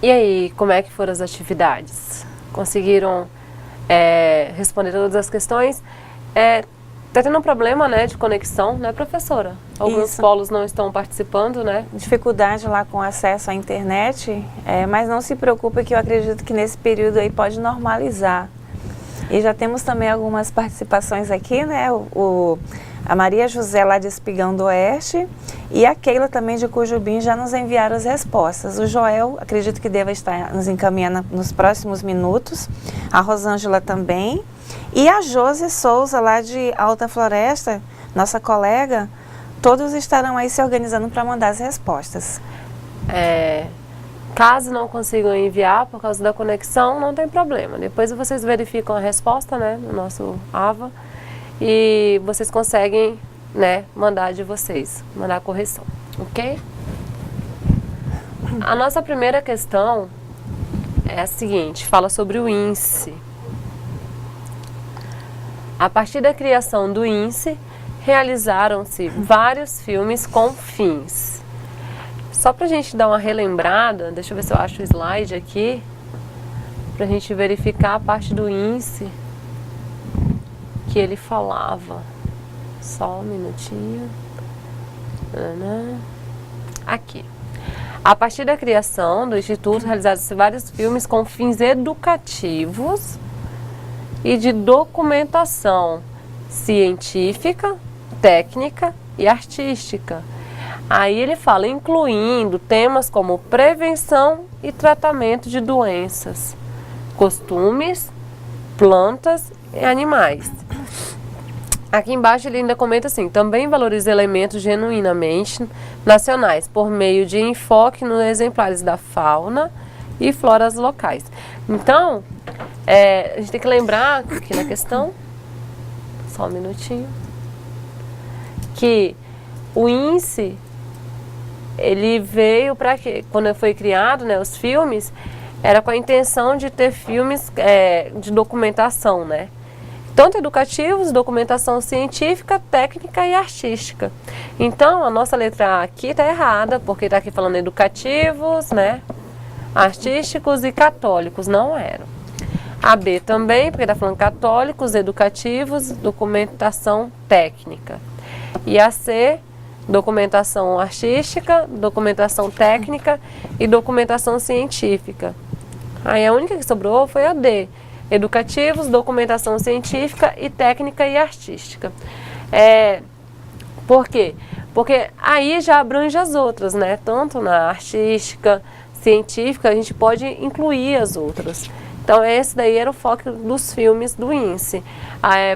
E aí, como é que foram as atividades? Conseguiram responder todas as questões? Tá tendo um problema, né, de conexão, né, professora? Alguns polos não estão participando, né? Dificuldade lá com acesso à internet, mas não se preocupe que eu acredito que nesse período aí pode normalizar. E já temos também algumas participações aqui, né? A Maria José lá de Espigão do Oeste e a Keila também de Cujubim já nos enviaram as respostas. O Joel, acredito que deva estar nos encaminhando nos próximos minutos. A Rosângela também. E a Josi Souza lá de Alta Floresta, nossa colega, todos estarão aí se organizando para mandar as respostas. Caso não consigam enviar por causa da conexão, não tem problema. Depois vocês verificam a resposta, né, no nosso AVA. E vocês conseguem, né, mandar de vocês, mandar a correção, ok? A nossa primeira questão é a seguinte, fala sobre o índice. A partir da criação do índice, realizaram-se vários filmes com fins. Só pra gente dar uma relembrada, deixa eu ver se eu acho o slide aqui, pra gente verificar a parte do índice que ele falava. Só um minutinho. Aqui. A partir da criação do Instituto, realizaram-se vários filmes com fins educativos e de documentação científica, técnica e artística. Aí ele fala, incluindo temas como prevenção e tratamento de doenças, costumes, plantas e animais. Aqui embaixo ele ainda comenta assim, também valoriza elementos genuinamente nacionais, por meio de enfoque nos exemplares da fauna e floras locais. Então, a gente tem que lembrar aqui na questão, só um minutinho, que o índice, ele veio para quê? Quando foi criado, né, os filmes, era com a intenção de ter filmes de documentação, né? Tanto educativos, documentação científica, técnica e artística. Então, a nossa letra A aqui está errada, porque está aqui falando educativos, né? Artísticos e católicos, não eram. A B também, porque está falando católicos, educativos, documentação técnica. E a C, documentação artística, documentação técnica e documentação científica. Aí a única que sobrou foi a D, educativos, documentação científica e técnica e artística. Por quê? Porque aí já abrange as outras, né? Tanto na artística, científica, a gente pode incluir as outras. Então esse daí era o foco dos filmes do índice.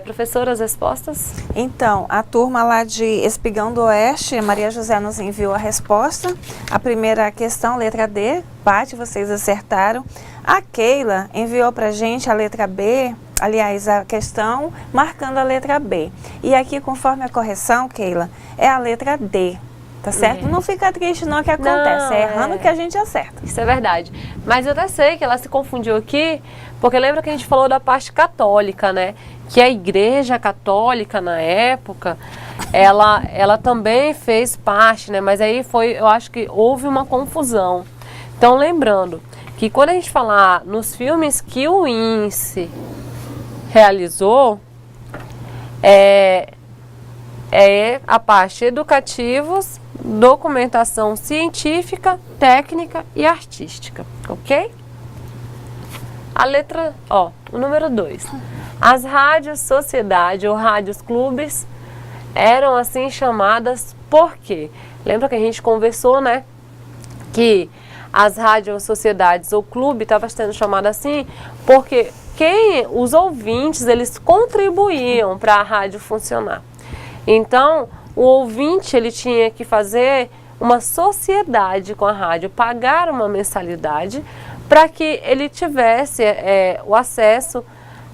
Professora, as respostas? Então, a turma lá de Espigão do Oeste, a Maria José nos enviou a resposta. A primeira questão, letra D, Paty, vocês acertaram. A Keila enviou para a gente a letra B, aliás, a questão marcando a letra B. E aqui, conforme a correção, Keila, é a letra D. Tá certo? Não fica triste não que acontece, Não, errando que a gente acerta. Isso é verdade. Mas eu até sei que ela se confundiu aqui, porque lembra que a gente falou da parte católica, né? Que a Igreja Católica, na época, ela também fez parte, né? Mas aí eu acho que houve uma confusão. Então, lembrando que quando a gente falar nos filmes que o índice realizou, a parte educativos, documentação científica, técnica e artística, ok? A letra, o número 2. As rádios sociedade ou rádios clubes eram assim chamadas por quê? Lembra que a gente conversou, né? Que as rádios sociedades ou clube estavam sendo chamadas assim porque os ouvintes, eles contribuíam para a rádio funcionar. Então, o ouvinte, ele tinha que fazer uma sociedade com a rádio, pagar uma mensalidade para que ele tivesse o acesso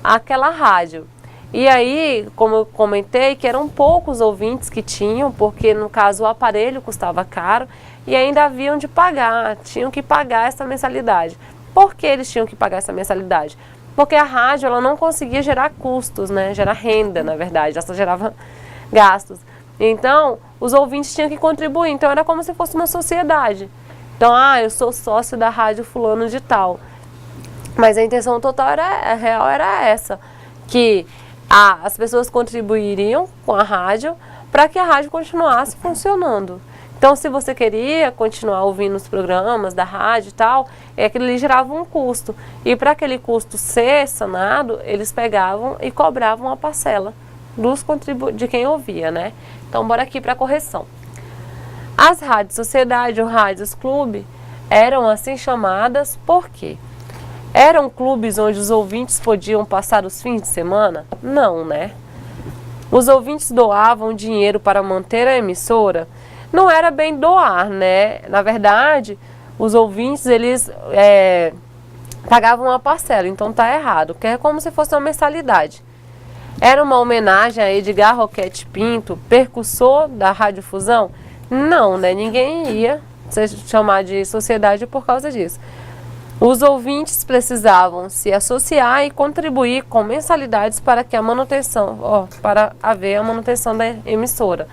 àquela rádio. E aí, como eu comentei, que eram poucos ouvintes que tinham, porque no caso o aparelho custava caro e ainda haviam de pagar, tinham que pagar essa mensalidade. Por que eles tinham que pagar essa mensalidade? Porque a rádio ela não conseguia gerar custos, né? Gerar renda, na verdade, ela só gerava gastos. Então, os ouvintes tinham que contribuir, então era como se fosse uma sociedade. Então, eu sou sócio da rádio fulano de tal. Mas a intenção total real era essa, que as pessoas contribuiriam com a rádio para que a rádio continuasse funcionando. Então, se você queria continuar ouvindo os programas da rádio e tal, aquilo ali gerava um custo. E para aquele custo ser sanado, eles pegavam e cobravam a parcela de quem ouvia, né? Então, bora aqui para a correção. As rádios sociedade ou rádios clube eram assim chamadas por quê? Eram clubes onde os ouvintes podiam passar os fins de semana? Não, né? Os ouvintes doavam dinheiro para manter a emissora? Não era bem doar, né? Na verdade, os ouvintes, eles pagavam uma parcela, então tá errado, porque é como se fosse uma mensalidade. Era uma homenagem a Edgar Roquete Pinto, percussor da radiodifusão? Não, né? Ninguém ia se chamar de sociedade por causa disso. Os ouvintes precisavam se associar e contribuir com mensalidades para que a manutenção, para haver a manutenção da emissora.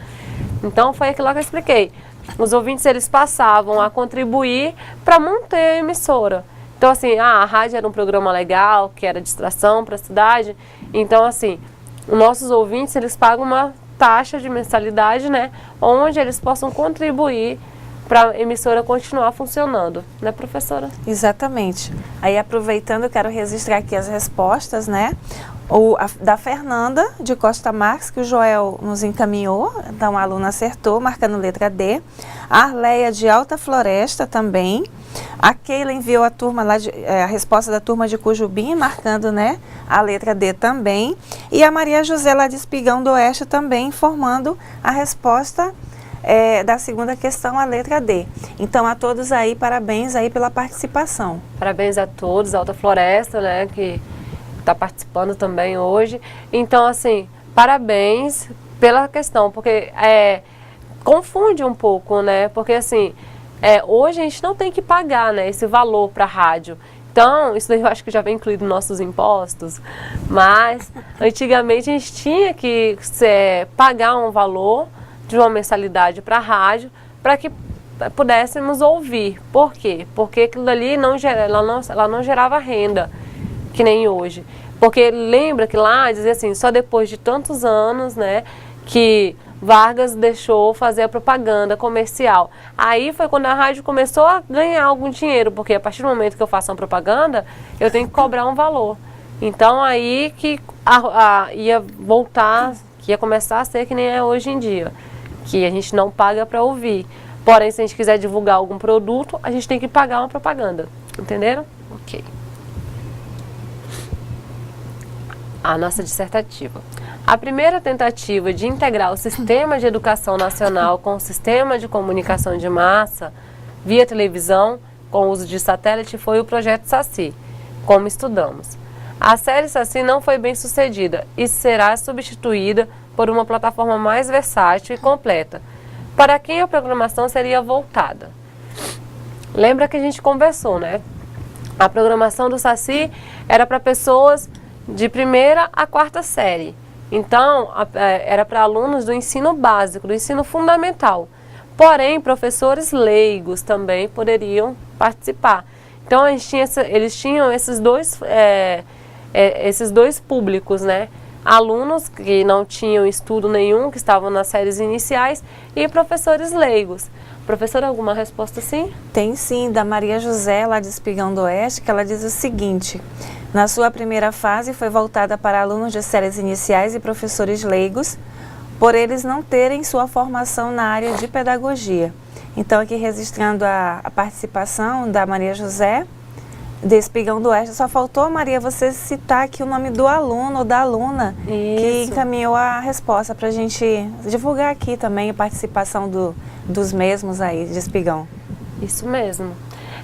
Então foi aquilo que eu expliquei. Os ouvintes, eles passavam a contribuir para manter a emissora. Então assim, a rádio era um programa legal, que era distração para a cidade. Então assim, os nossos ouvintes, eles pagam uma taxa de mensalidade, né, onde eles possam contribuir para a emissora continuar funcionando, né, professora? Exatamente. Aí, aproveitando, eu quero registrar aqui as respostas, né? Da Fernanda de Costa Marques, que o Joel nos encaminhou, então a aluna acertou, marcando letra D. A Arleia de Alta Floresta também. A Keila enviou a resposta da turma de Cujubim, marcando, né, a letra D também. E a Maria José lá de Espigão do Oeste também, informando a resposta da segunda questão, a letra D. Então, a todos aí, parabéns aí pela participação. Parabéns a todos, Alta Floresta, né, que está participando também hoje. Então, assim, parabéns pela questão, porque confunde um pouco, né, porque assim, hoje a gente não tem que pagar, né, esse valor para a rádio. Então, isso daí eu acho que já vem incluído nos nossos impostos, mas antigamente a gente tinha que pagar um valor de uma mensalidade para a rádio, para que pudéssemos ouvir. Por quê? Porque aquilo ali ela não gerava renda, que nem hoje. Porque lembra que lá dizia assim, só depois de tantos anos, né, que Vargas deixou fazer a propaganda comercial. Aí foi quando a rádio começou a ganhar algum dinheiro, porque a partir do momento que eu faço uma propaganda, eu tenho que cobrar um valor. Então aí que ia voltar, que ia começar a ser que nem é hoje em dia, que a gente não paga para ouvir. Porém, se a gente quiser divulgar algum produto, a gente tem que pagar uma propaganda. Entenderam? Ok. A nossa dissertativa. A primeira tentativa de integrar o Sistema de Educação Nacional com o Sistema de Comunicação de Massa via televisão, com o uso de satélite, foi o projeto Saci, como estudamos. A série Saci não foi bem sucedida e será substituída por uma plataforma mais versátil e completa, para quem a programação seria voltada. Lembra que a gente conversou, né? A programação do Saci era para pessoas de 1ª a 4ª série. Então, era para alunos do ensino básico, do ensino fundamental. Porém, professores leigos também poderiam participar. Então, eles tinham esses dois públicos, né? Alunos que não tinham estudo nenhum, que estavam nas séries iniciais, e professores leigos. Professora, alguma resposta sim? Tem sim, da Maria José, lá de Espigão do Oeste, que ela diz o seguinte: na sua primeira fase foi voltada para alunos de séries iniciais e professores leigos, por eles não terem sua formação na área de pedagogia. Então, aqui registrando a participação da Maria José, de Espigão do Oeste. Só faltou, Maria, você citar aqui o nome do aluno ou da aluna que encaminhou a resposta para a gente divulgar aqui também a participação dos mesmos aí, de Espigão. Isso mesmo.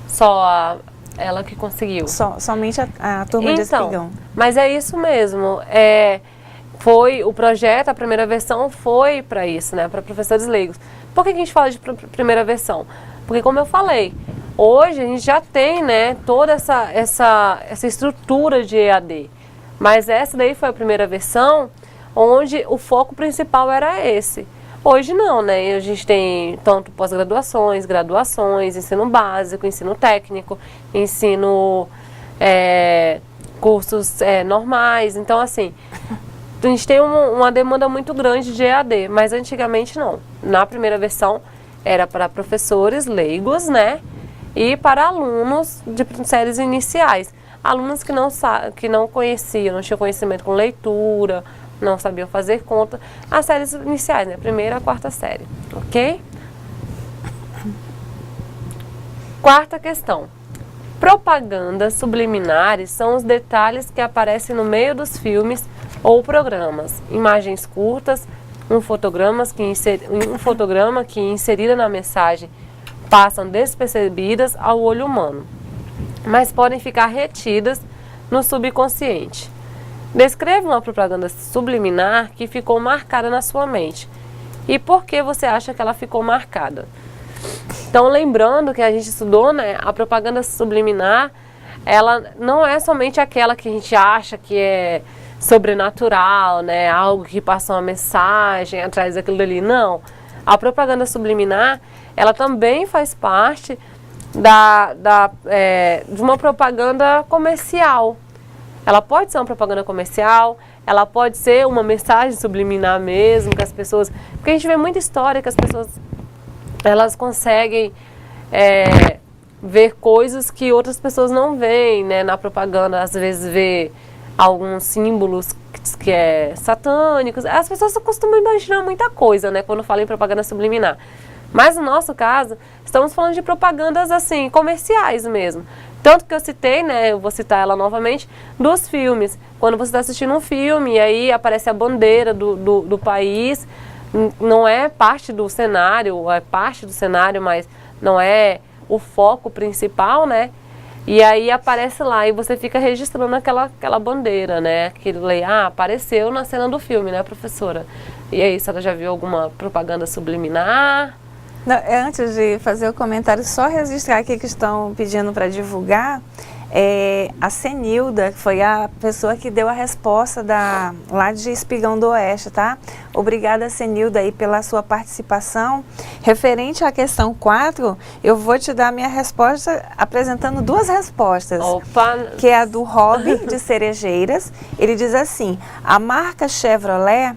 Só ela que conseguiu. Somente a turma de Espigão. Mas é isso mesmo. Foi o projeto, a primeira versão foi para isso, né? Para professores leigos. Por que a gente fala de primeira versão? Porque, como eu falei, hoje a gente já tem, né, toda essa estrutura de EAD. Mas essa daí foi a primeira versão, onde o foco principal era esse. Hoje não, né? A gente tem tanto pós-graduações, graduações, ensino básico, ensino técnico, ensino cursos normais. Então, assim, a gente tem uma demanda muito grande de EAD, mas antigamente não. Na primeira versão era para professores leigos, né? E para alunos de séries iniciais. Alunos que não conheciam, não tinham conhecimento com leitura, não sabiam fazer conta. As séries iniciais, né? Primeira a quarta série, ok? Quarta questão. Propagandas subliminares são os detalhes que aparecem no meio dos filmes ou programas. Imagens curtas, um fotograma que inserida na mensagem passam despercebidas ao olho humano, mas podem ficar retidas no subconsciente. Descreva uma propaganda subliminar que ficou marcada na sua mente. E por que você acha que ela ficou marcada? Então, lembrando que a gente estudou, né, a propaganda subliminar, ela não é somente aquela que a gente acha que é sobrenatural, né, algo que passa uma mensagem atrás daquilo ali. Não. A propaganda subliminar, ela também faz parte de uma propaganda comercial. Ela pode ser uma propaganda comercial, ela pode ser uma mensagem subliminar mesmo, que as pessoas... Porque a gente vê muita história que as pessoas, elas conseguem ver coisas que outras pessoas não veem, né, na propaganda. Às vezes vê alguns símbolos que é satânicos. As pessoas costumam imaginar muita coisa, né, quando falam em propaganda subliminar. Mas no nosso caso, estamos falando de propagandas assim, comerciais mesmo. Tanto que eu citei, né, eu vou citar ela novamente, dos filmes. Quando você está assistindo um filme e aí aparece a bandeira do país, não é parte do cenário, é parte do cenário, mas não é o foco principal, né? E aí aparece lá e você fica registrando aquela bandeira, né? Aquilo aí, apareceu na cena do filme, né, professora? E aí, a senhora já viu alguma propaganda subliminar? Não, antes de fazer o comentário, só registrar aqui que estão pedindo para divulgar, a Senilda, que foi a pessoa que deu a resposta lá de Espigão do Oeste, tá? Obrigada, Senilda, aí pela sua participação. Referente à questão 4, eu vou te dar a minha resposta apresentando duas respostas. Opa! Que é a do Rob de Cerejeiras. Ele diz assim: a marca Chevrolet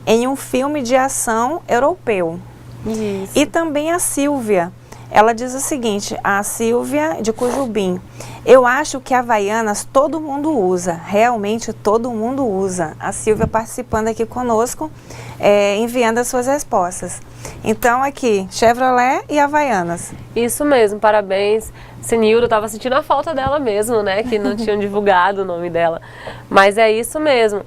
em um filme de ação europeu. Isso. E também a Silvia, ela diz o seguinte, a Silvia de Cujubim: eu acho que Havaianas todo mundo usa, realmente todo mundo usa. A Silvia participando aqui conosco, enviando as suas respostas. Então aqui, Chevrolet e Havaianas. Isso mesmo, parabéns. Senilda, eu estava sentindo a falta dela mesmo, né, que não tinham divulgado o nome dela. Mas é isso mesmo.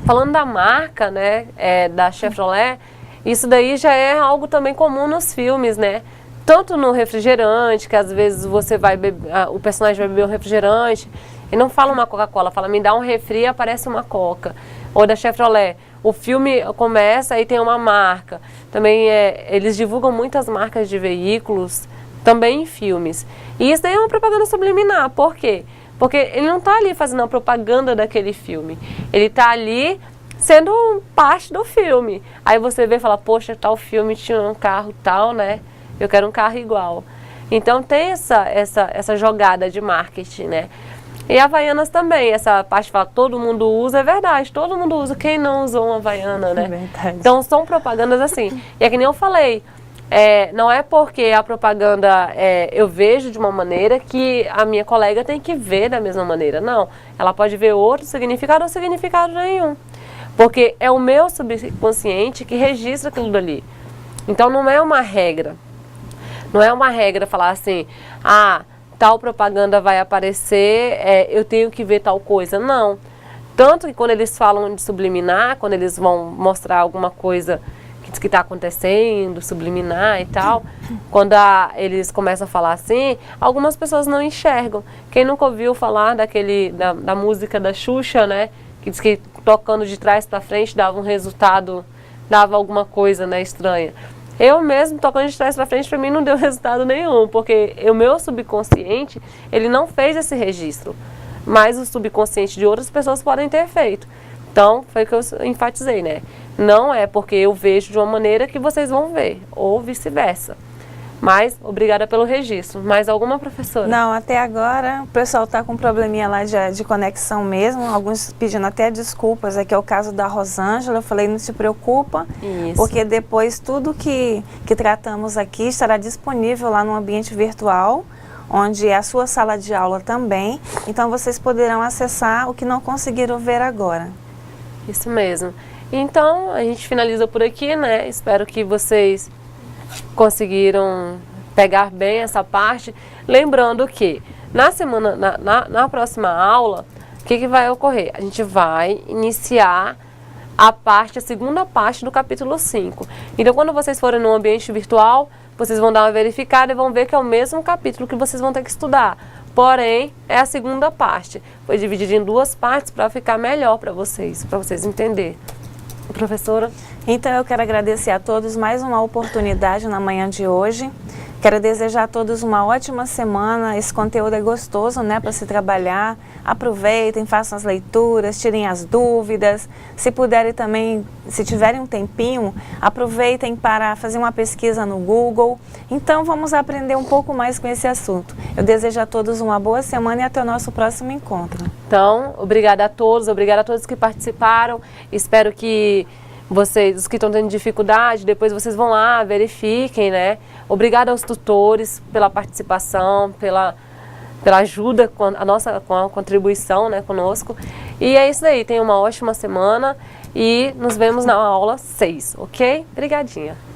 Falando da marca, né, da Chevrolet, isso daí já é algo também comum nos filmes, né? Tanto no refrigerante, que às vezes você vai beber, o personagem vai beber um refrigerante e não fala uma Coca-Cola, fala me dá um refri e aparece uma Coca. Ou da Chevrolet, o filme começa e tem uma marca. Também eles divulgam muitas marcas de veículos, também em filmes. E isso daí é uma propaganda subliminar, por quê? Porque ele não está ali fazendo a propaganda daquele filme, ele está ali sendo parte do filme. Aí você vê e fala, poxa, tal filme tinha um carro tal, né? Eu quero um carro igual. Então tem essa jogada de marketing, né? E Havaianas também, essa parte de falar todo mundo usa, é verdade, todo mundo usa. Quem não usou uma Havaiana, né? É verdade. Então são propagandas assim. E é que nem eu falei, não é porque a propaganda eu vejo de uma maneira que a minha colega tem que ver da mesma maneira. Não, ela pode ver outro significado ou significado nenhum. Porque é o meu subconsciente que registra aquilo dali. Então não é uma regra. Não é uma regra falar assim, tal propaganda vai aparecer, eu tenho que ver tal coisa. Não. Tanto que quando eles falam de subliminar, quando eles vão mostrar alguma coisa que está acontecendo, subliminar e tal, quando eles começam a falar assim, algumas pessoas não enxergam. Quem nunca ouviu falar da música da Xuxa, né? Que diz que tocando de trás para frente dava um resultado, dava alguma coisa, né, estranha. Eu mesmo, tocando de trás para frente, para mim não deu resultado nenhum, porque o meu subconsciente, ele não fez esse registro, mas o subconsciente de outras pessoas podem ter feito. Então, foi o que eu enfatizei, né? Não é porque eu vejo de uma maneira que vocês vão ver, ou vice-versa. Mas, obrigada pelo registro. Mais alguma, professora? Não, até agora o pessoal está com um probleminha lá de conexão mesmo, alguns pedindo até desculpas, aqui é o caso da Rosângela, eu falei, não se preocupa, Isso. porque depois tudo que tratamos aqui estará disponível lá no ambiente virtual, onde é a sua sala de aula também, então vocês poderão acessar o que não conseguiram ver agora. Isso mesmo. Então, a gente finaliza por aqui, né? Espero que vocês conseguiram pegar bem essa parte. Lembrando que na próxima aula, o que vai ocorrer? A gente vai iniciar a segunda parte do capítulo 5. Então, quando vocês forem no ambiente virtual, vocês vão dar uma verificada e vão ver que é o mesmo capítulo que vocês vão ter que estudar. Porém, é a segunda parte. Foi dividido em duas partes para ficar melhor para vocês entenderem. Professora? Então eu quero agradecer a todos mais uma oportunidade na manhã de hoje. Quero desejar a todos uma ótima semana. Esse conteúdo é gostoso, né, para se trabalhar. Aproveitem, façam as leituras, tirem as dúvidas. Se puderem também, se tiverem um tempinho, aproveitem para fazer uma pesquisa no Google. Então vamos aprender um pouco mais com esse assunto. Eu desejo a todos uma boa semana e até o nosso próximo encontro. Então, obrigada a todos que participaram. Espero que vocês, os que estão tendo dificuldade, depois vocês vão lá, verifiquem, né? Obrigada aos tutores pela participação, pela ajuda, com a contribuição, né, conosco. E é isso aí, tenham uma ótima semana e nos vemos na aula 6, ok? Obrigadinha.